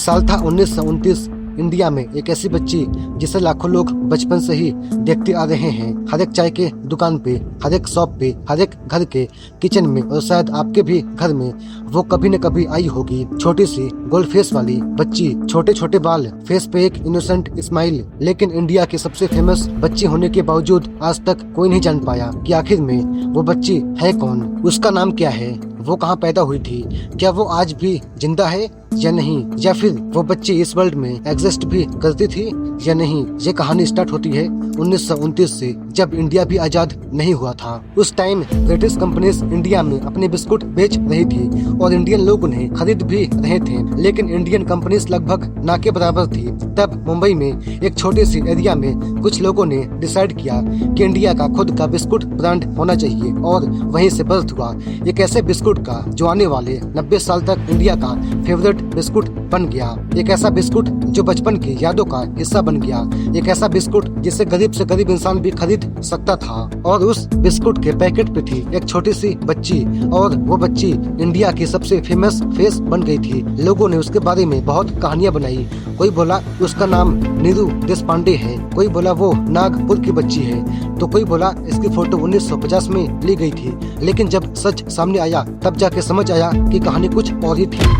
साल था 1929। इंडिया में एक ऐसी बच्ची जिसे लाखों लोग बचपन से ही देखते आ रहे हैं। हर एक चाय के दुकान पे, हर एक शॉप पे, हर एक घर के किचन में और शायद आपके भी घर में वो कभी न कभी आई होगी। छोटी सी गोल फेस वाली बच्ची, छोटे छोटे बाल, फेस पे एक इनोसेंट स्माइल। लेकिन इंडिया की सबसे फेमस बच्ची होने के बावजूद आज तक कोई नहीं जान पाया कि आखिर में वो बच्ची है कौन, उसका नाम क्या है, वो कहाँ पैदा हुई थी, क्या वो आज भी जिंदा है या नहीं, या फिर वो बच्ची इस वर्ल्ड में एग्जिस्ट भी करती थी या नहीं। ये कहानी स्टार्ट होती है 1929 से, जब इंडिया भी आजाद नहीं हुआ था। उस टाइम ब्रिटिश कंपनीज इंडिया में अपने बिस्कुट बेच रही थी और इंडियन लोग उन्हें खरीद भी रहे थे, लेकिन इंडियन कंपनीज लगभग ना के बराबर थी। तब मुंबई में एक छोटे सी एरिया में कुछ लोगों ने डिसाइड किया कि इंडिया का खुद का बिस्कुट ब्रांड होना चाहिए और वहीं से बर्थ हुआ एक ऐसे बिस्कुट का जो आने वाले 90 साल तक इंडिया का फेवरेट बिस्कुट बन गया। एक ऐसा बिस्कुट जो बचपन की यादों का हिस्सा बन गया। एक ऐसा बिस्कुट जिसे गरीब से गरीब इंसान भी खरीद सकता था। और उस बिस्कुट के पैकेट पे थी एक छोटी सी बच्ची, और वो बच्ची इंडिया की सबसे फेमस फेस बन गई थी। लोगों ने उसके बारे में बहुत कहानियां बनाई। कोई बोला उसका नाम नीरू देशपांडे है, कोई बोला वो नागपुर की बच्ची है, तो कोई बोला इसकी फोटो 1950 में ली गई थी। लेकिन जब सच सामने आया तब जाके समझ आया कि कहानी कुछ और ही थी।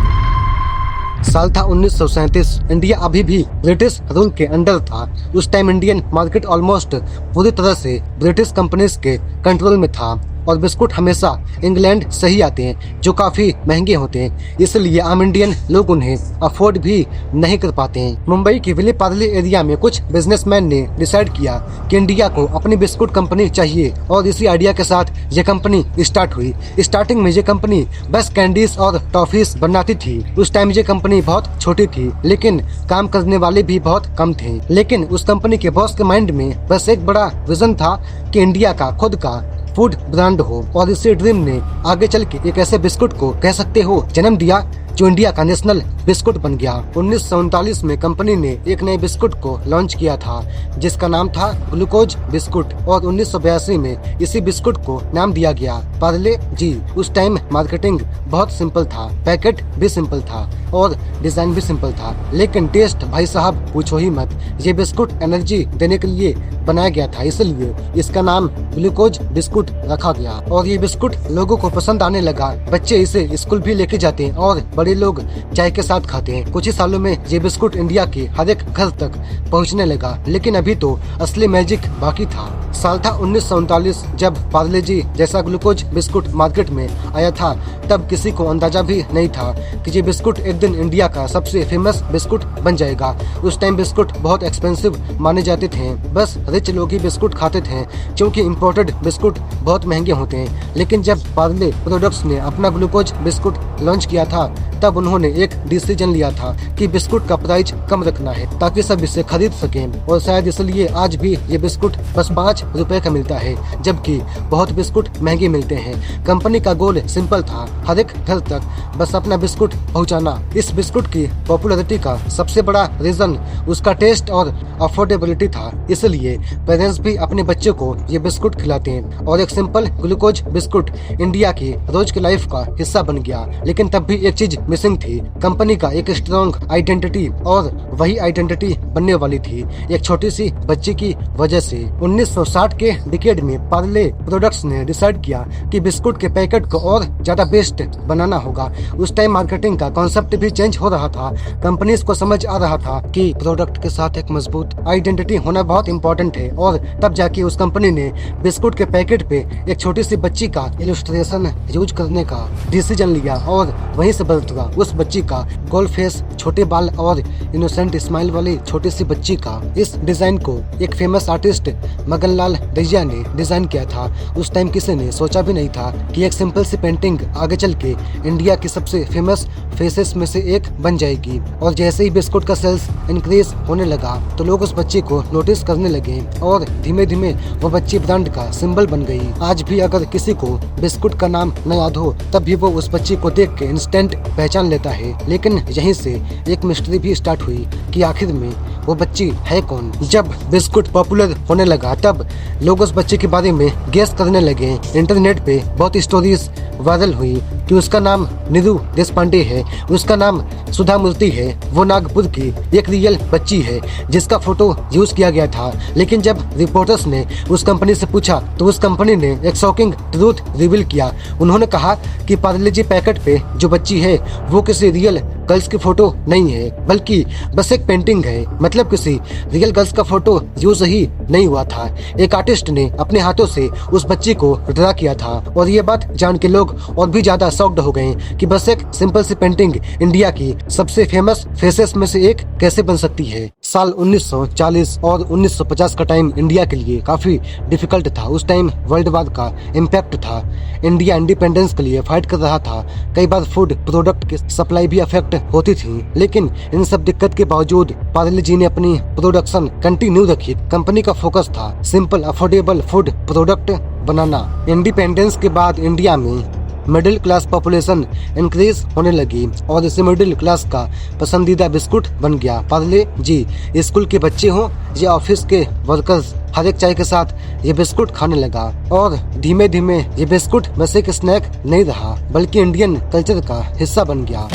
साल था 1937। इंडिया अभी भी ब्रिटिश रूल के अंडर था। उस टाइम इंडियन मार्केट ऑलमोस्ट पूरी तरह से ब्रिटिश कंपनीज के कंट्रोल में था और बिस्कुट हमेशा इंग्लैंड से ही आते हैं जो काफी महंगे होते हैं, इसलिए आम इंडियन लोग उन्हें अफोर्ड भी नहीं कर पाते हैं। मुंबई की विले पार्ले एरिया में कुछ बिजनेसमैन ने डिसाइड किया कि इंडिया को अपनी बिस्कुट कंपनी चाहिए और इसी आइडिया के साथ ये कंपनी स्टार्ट हुई। स्टार्टिंग में ये कंपनी बस कैंडीज और टॉफीज बनाती थी। उस टाइम ये कंपनी बहुत छोटी थी, लेकिन काम करने वाले भी बहुत कम थे। लेकिन उस कंपनी के बॉस के माइंड में बस एक बड़ा विजन था कि इंडिया का खुद का फूड ब्रांड हो, और इसी ड्रीम ने आगे चल के एक ऐसे बिस्कुट को कह सकते हो जन्म दिया जो इंडिया का नेशनल बिस्कुट बन गया। 1939 में कंपनी ने एक नए बिस्कुट को लॉन्च किया था जिसका नाम था ग्लूकोज बिस्कुट, और 1982 में इसी बिस्कुट को नाम दिया गया पार्ले जी। उस टाइम मार्केटिंग बहुत सिंपल था, पैकेट भी सिंपल था और डिजाइन भी सिंपल था, लेकिन टेस्ट भाई साहब पूछो ही मत। ये बिस्कुट एनर्जी देने के लिए बनाया गया था, इसलिए इसका नाम ग्लूकोज बिस्कुट रखा गया और ये बिस्कुट लोगों को पसंद आने लगा। बच्चे इसे स्कूल भी लेके जाते हैं और बड़े लोग चाय के साथ खाते हैं। कुछ ही सालों में ये बिस्कुट इंडिया के हर एक घर तक पहुंचने लगा, लेकिन अभी तो असली मैजिक बाकी था। साल था 1939 जब पार्ले जी जैसा ग्लूकोज बिस्कुट मार्केट में आया था। तब किसी को अंदाजा भी नहीं था कि ये बिस्कुट एक दिन इंडिया का सबसे फेमस बिस्कुट बन जाएगा। उस टाइम बिस्कुट बहुत एक्सपेंसिव माने जाते थे, बस रिच लोग ही बिस्कुट खाते थे क्योंकि इम्पोर्टेड बिस्कुट बहुत महंगे होते हैं। लेकिन जब पार्ले प्रोडक्ट्स ने अपना ग्लूकोज बिस्कुट लॉन्च किया था तब उन्होंने एक डिसीजन लिया था कि बिस्कुट का प्राइस कम रखना है ताकि सब इसे खरीद सकें, और शायद इसलिए आज भी ये बिस्कुट बस 5 रुपए का मिलता है, जबकि बहुत बिस्कुट महंगे मिलते हैं। कंपनी का गोल सिंपल था, हर एक घर तक बस अपना बिस्कुट पहुंचाना। इस बिस्कुट की पॉपुलैरिटी का सबसे बड़ा रीजन उसका टेस्ट और अफोर्डेबिलिटी था, इसलिए पेरेंट्स भी अपने बच्चे को ये बिस्कुट खिलाते हैं और एक सिंपल ग्लूकोज बिस्कुट इंडिया की रोज की लाइफ का हिस्सा बन गया। लेकिन तब भी एक चीज मिसिंग थी, कंपनी का एक स्ट्रॉन्ग आइडेंटिटी, और वही आइडेंटिटी बनने वाली थी एक छोटी सी बच्ची की वजह से। 1960 के डिकेड में पार्ले प्रोडक्ट्स ने डिसाइड किया कि बिस्कुट के पैकेट को और ज्यादा बेस्ट बनाना होगा। उस टाइम मार्केटिंग का कॉन्सेप्ट भी चेंज हो रहा था। कंपनीज को समझ आ रहा था कि प्रोडक्ट के साथ एक मजबूत आइडेंटिटी होना बहुत इंपॉर्टेंट है, और तब जाके उस कंपनी ने बिस्कुट के पैकेट पे एक छोटी सी बच्ची का इलस्ट्रेशन यूज करने का डिसीजन लिया, और वहीं से बदल हुआ उस बच्ची का गोल फेस, छोटे बाल और इनोसेंट स्माइल वाली छोटी सी बच्ची का। इस डिजाइन को एक फेमस आर्टिस्ट मगनलाल दहिया ने डिजाइन किया था। उस टाइम किसी ने सोचा भी नहीं था कि एक सिंपल सी पेंटिंग आगे चल के इंडिया की सबसे फेमस फेसेस में से एक बन जाएगी। और जैसे ही बिस्कुट का सेल्स इंक्रीज होने लगा तो लोग उस बच्ची को नोटिस करने लगे और धीमे धीमे वो बच्ची ब्रांड का सिंबल बन गई। आज भी अगर किसी को बिस्कुट का नाम न याद हो तब भी वो उस बच्ची को देख के इंस्टेंट पहचान लेता है। लेकिन यहीं से एक मिस्ट्री भी स्टार्ट हुई कि आखिर में वो बच्ची है कौन। जब बिस्कुट पॉपुलर होने लगा तब लोग उस बच्चे के बारे में गेस करने लगे। इंटरनेट पे बहुत स्टोरीज वायरल हुई कि उसका नाम नीरू देशपांडे है, उसका नाम सुधा मूर्ति है, वो नागपुर की एक रियल बच्ची है जिसका फोटो यूज किया गया था। लेकिन जब रिपोर्टर्स ने उस कंपनी से पूछा तो उस कंपनी ने एक शॉकिंग ट्रूथ रिवील किया। उन्होंने कहा कि पार्ले जी पैकेट पे जो बच्ची है वो किसी रियल गर्ल्स की फोटो नहीं है, बल्कि बस एक पेंटिंग है। मतलब किसी रियल गर्ल्स का फोटो यूज ही नहीं हुआ था। एक आर्टिस्ट ने अपने हाथों से उस बच्ची को ड्रा किया था और ये बात जान के लोग और भी ज्यादा शॉक्ड हो गए कि बस एक सिंपल सी पेंटिंग इंडिया की सबसे फेमस फेसेस में से एक कैसे बन सकती है। साल 1940 और 1950 का टाइम इंडिया के लिए काफी डिफिकल्ट था। उस टाइम वर्ल्ड वार का इम्पैक्ट था। इंडिया इंडिपेंडेंस के लिए फाइट कर रहा था। कई बार फूड प्रोडक्ट की सप्लाई भी अफेक्ट होती थी, लेकिन इन सब दिक्कत के बावजूद पार्ले जी ने अपनी प्रोडक्शन कंटिन्यू रखी। कंपनी का फोकस था सिंपल अफोर्डेबल फूड प्रोडक्ट बनाना। इंडिपेंडेंस के बाद इंडिया में मिडिल क्लास पॉपुलेशन इंक्रीज होने लगी और इसे मिडिल क्लास का पसंदीदा बिस्कुट बन गया। पार्ले जी स्कूल के बच्चे हों या ऑफिस के वर्कर्स, हर एक चाय के साथ ये बिस्कुट खाने लगा और धीमे धीमे ये बिस्कुट बस एक स्नैक नहीं रहा बल्कि इंडियन कल्चर का हिस्सा बन गया।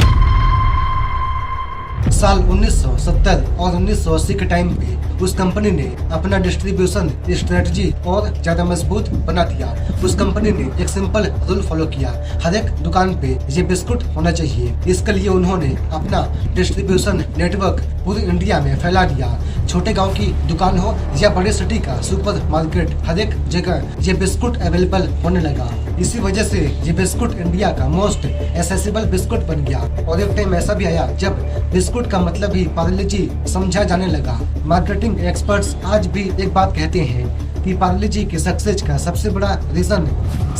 साल 1970 और 1980 के टाइम पे उस कंपनी ने अपना डिस्ट्रीब्यूशन स्ट्रेटजी और ज्यादा मजबूत बना दिया। उस कंपनी ने एक सिंपल रूल फॉलो किया, हर एक दुकान पे ये बिस्कुट होना चाहिए। इसके लिए उन्होंने अपना डिस्ट्रीब्यूशन नेटवर्क पूरी इंडिया में फैला दिया। छोटे गांव की दुकान हो या बड़े सिटी का सुपर मार्केट, हर एक जगह ये बिस्कुट अवेलेबल होने लगा। इसी वजह से ये बिस्कुट इंडिया का मोस्ट एक्सेसिबल बिस्कुट बन गया। और एक टाइम ऐसा भी आया जब बिस्कुट का मतलब ही पार्ले जी समझा जाने लगा। मार्केटिंग एक्सपर्ट्स आज भी एक बात कहते हैं कि पार्ले जी के सक्सेस का सबसे बड़ा रीजन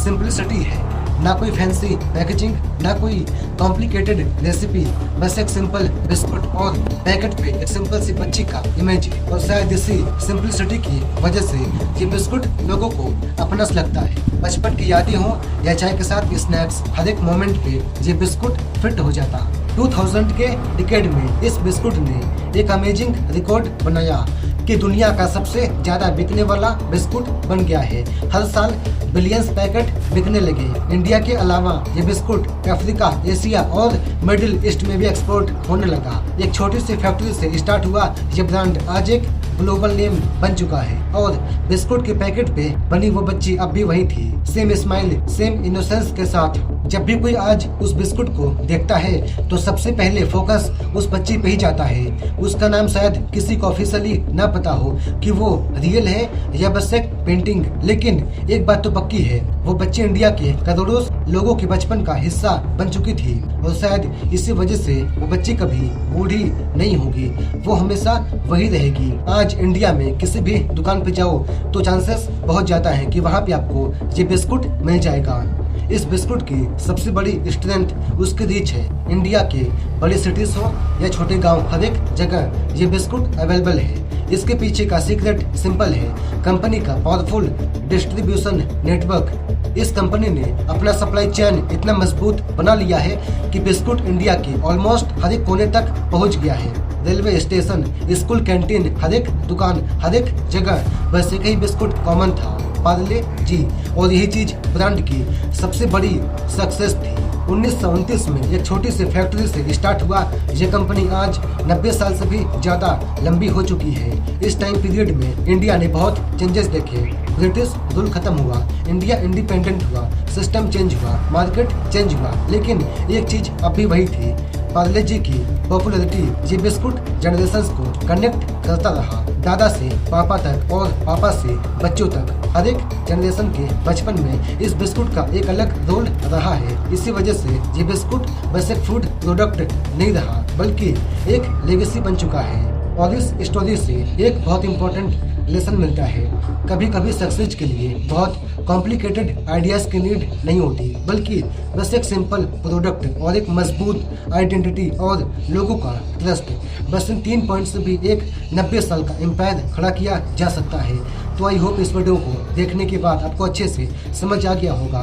सिंपलिसिटी है। ना कोई फैंसी पैकेजिंग, ना कोई कॉम्प्लिकेटेड रेसिपी, बस एक सिंपल बिस्कुट और पैकेट पे एक सिंपल सी बच्ची का इमेज। और शायद इसी सिंपलिसिटी की वजह से ये बिस्कुट लोगों को अपना लगता है। बचपन की यादें हो या चाय के साथ स्नैक्स, हर एक मोमेंट पे ये बिस्कुट फिट हो जाता। 2000 के डिकेड में इस बिस्कुट ने एक अमेजिंग रिकॉर्ड बनाया कि दुनिया का सबसे ज्यादा बिकने वाला बिस्कुट बन गया है। हर साल बिलियंस पैकेट बिकने लगे। इंडिया के अलावा ये बिस्कुट अफ्रीका, एशिया और मिडिल ईस्ट में भी एक्सपोर्ट होने लगा। एक छोटी सी फैक्ट्री से स्टार्ट हुआ ये ब्रांड आज एक ग्लोबल नेम बन चुका है। और बिस्कुट के पैकेट पे बनी वो बच्ची अब भी वही थी, सेम स्माइल, सेम इनोसेंस के साथ। जब भी कोई आज उस बिस्कुट को देखता है तो सबसे पहले फोकस उस बच्ची पे ही जाता है। उसका नाम शायद किसी को ऑफिशियली ना पता हो कि वो रियल है या बस एक पेंटिंग, लेकिन एक बात तो पक्की है, वो बच्ची इंडिया के करोड़ों लोगों के बचपन का हिस्सा बन चुकी थी। और शायद इसी वजह से वो बच्ची कभी बूढ़ी नहीं होगी, वो हमेशा वही रहेगी। आज इंडिया में किसी भी दुकान पे जाओ तो चांसेस बहुत ज्यादा है कि वहाँ पे आपको ये बिस्कुट मिल जाएगा। इस बिस्कुट की सबसे बड़ी स्ट्रेंथ उसकी रीच है। इंडिया के बड़ी सिटीज हो या छोटे गांव, हर एक जगह ये बिस्कुट अवेलेबल है। इसके पीछे का सीक्रेट सिंपल है, कंपनी का पावरफुल डिस्ट्रीब्यूशन नेटवर्क। इस कंपनी ने अपना सप्लाई चेन इतना मजबूत बना लिया है कि बिस्कुट इंडिया की ऑलमोस्ट हर एक कोने तक पहुंच गया है। रेलवे स्टेशन, स्कूल कैंटीन, हर एक दुकान, हर एक जगह बस एक ही बिस्कुट कॉमन था, पार्ले जी। और यही चीज ब्रांड की सबसे बड़ी सक्सेस थी। 1929 में एक छोटी सी फैक्ट्री से स्टार्ट हुआ ये कंपनी आज 90 साल से भी ज्यादा लंबी हो चुकी है। इस टाइम पीरियड में इंडिया ने बहुत चेंजेस देखे। ब्रिटिश रूल खत्म हुआ, इंडिया इंडिपेंडेंट हुआ, सिस्टम चेंज हुआ, मार्केट चेंज हुआ, लेकिन एक चीज अब भी वही थी, पार्ले जी की पॉपुलैरिटी। ये बिस्कुट जनरेशंस को कनेक्ट करता रहा, दादा से पापा तक और पापा से बच्चों तक। हर एक जनरेशन के बचपन में इस बिस्कुट का एक अलग रोल रहा है। इसी वजह से ये बिस्कुट बस एक फूड प्रोडक्ट नहीं रहा बल्कि एक लेगेसी बन चुका है। और इस स्टोरी से एक बहुत इम्पोर्टेंट लेसन मिलता है, कभी कभी सक्सेस के लिए बहुत कॉम्प्लिकेटेड आइडियाज की नीड नहीं होती, बल्कि बस एक सिंपल प्रोडक्ट और एक मजबूत आइडेंटिटी और लोगों का ट्रस्ट। बस इन 3 पॉइंट से भी एक 90 साल का एम्पायर खड़ा किया जा सकता है। तो आई होप इस वीडियो को देखने के बाद आपको अच्छे से समझ आ गया होगा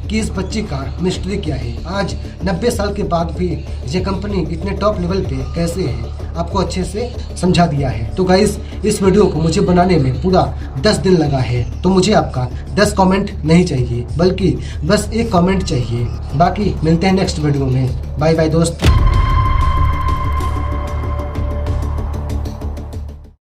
कि इस बच्ची का मिस्ट्री क्या है। आज 90 साल के बाद भी ये कंपनी इतने टॉप लेवल पे कैसे है, आपको अच्छे से समझा दिया है। तो गाइस, इस वीडियो को मुझे बनाने में पूरा 10 दिन लगा है। तो मुझे आपका 10 कमेंट नहीं चाहिए, बल्कि बस एक कमेंट चाहिए। बाकी मिलते हैं नेक्स्ट वीडियो में। बाय बाय दोस्त।